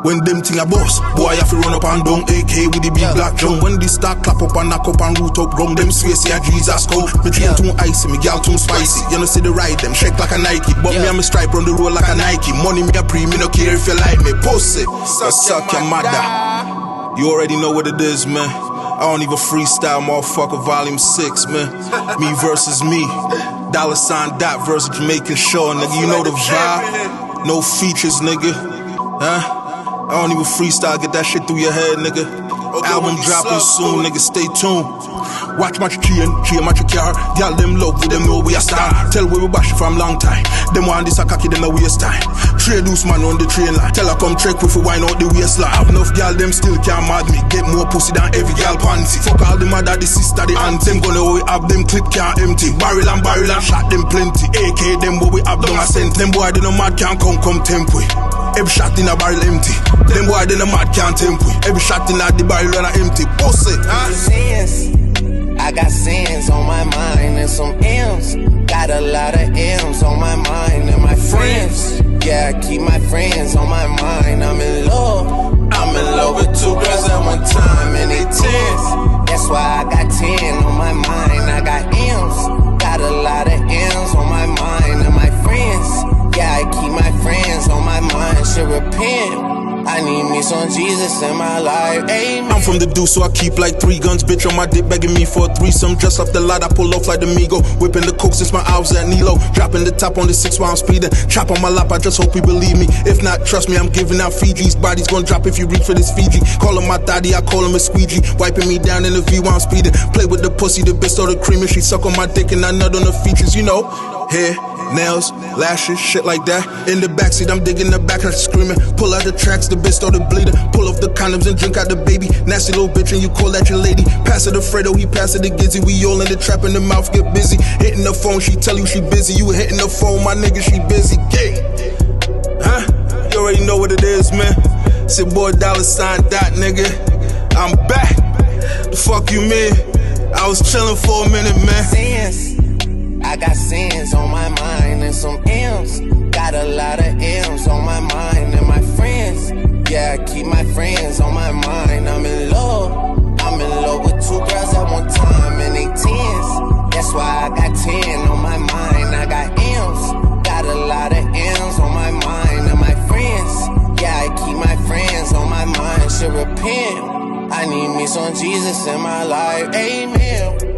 When them thing a boss, boy I fi run up and down AK with the big black drum. When this start clap up and knock up and root up ground, them swear say a Jesus come. Me train too icy, me gal too spicy. You know see the ride them shake like a Nike, but me and me stripe run the road like a Nike. Money me a pre, me no care if you like me. Pussy, suck your mother. You already know what it is, man. I don't even freestyle, motherfucker. Volume 6, man. Me versus me. $sign dot versus Jamaican Shaw, nigga. You know the vibe. No features, nigga. Huh? I don't even freestyle, get that shit through your head, nigga. Album dropping soon, nigga, stay tuned. Watch my chain, match your car. Y'all them love with them know we a star. Tell where we bash from long time. Them want this a cocky, them no waste time. Trade loose man on the train line. Tell her come trick with you wine out the waistline. Have enough y'all them still can't mad me. Get more pussy than every y'all pansy. Fuck all the mother, the sister, the aunt. Them gonna we have them clip can't empty. Barrel and shot them plenty. AK them what we have done a cent. Them boy they no mad can't come tempo. Every shot in a barrel empty. Them boy they no mad can't tempo. Every shot in a the barrel run empty. Pussy. I got sins on my mind and some M's. Got a lot of M's on my mind and my friends. Yeah, I keep my friends on my mind. I'm in love with 2 girls at one time and they 10s. That's why I got 10 on my mind. I got M's. Got a lot of M's on my mind and my friends. Yeah, I keep my friends on my mind. Should repent. I need me some Jesus in my life, amen. I'm from the deuce, so I keep like 3 guns. Bitch on my dick begging me for a threesome. Just off the lot, I pull off like the Migo. Whipping the coke since my hours at Nilo. Dropping the top on the 6 while I'm speeding. Chop on my lap, I just hope he believe me. If not, trust me, I'm giving out Fiji's. Body's gonna drop if you reach for this Fiji. Call him my daddy, I call him a squeegee. Wiping me down in the V while I'm speeding. Play with the pussy, the bitch started creaming. She suck on my dick and I nut on the features, you know. Hair, nails, lashes, shit like that. In the backseat, I'm digging the back, her screaming. Pull out the tracks, the bitch started bleeding. Pull off the condoms and drink out the baby. Nasty little bitch and you call that your lady. Pass it to Fredo, he pass it to Gizzy. We all in the trap and the mouth get busy. Hitting the phone, she tell you she busy. You hitting the phone, my nigga, she busy. Gang. Huh? You already know what it is, man. It's your boy $sign dot, nigga. I'm back. The fuck you mean? I was chilling for a minute, man. I got sins on my mind and some M's. Got a lot of M's on my mind and my friends. Yeah, I keep my friends on my mind. I'm in love with 2 girls at one time and they 10s. That's why I got 10 on my mind. I got M's. Got a lot of M's on my mind and my friends. Yeah, I keep my friends on my mind. Should repent. I need me some Jesus in my life, amen.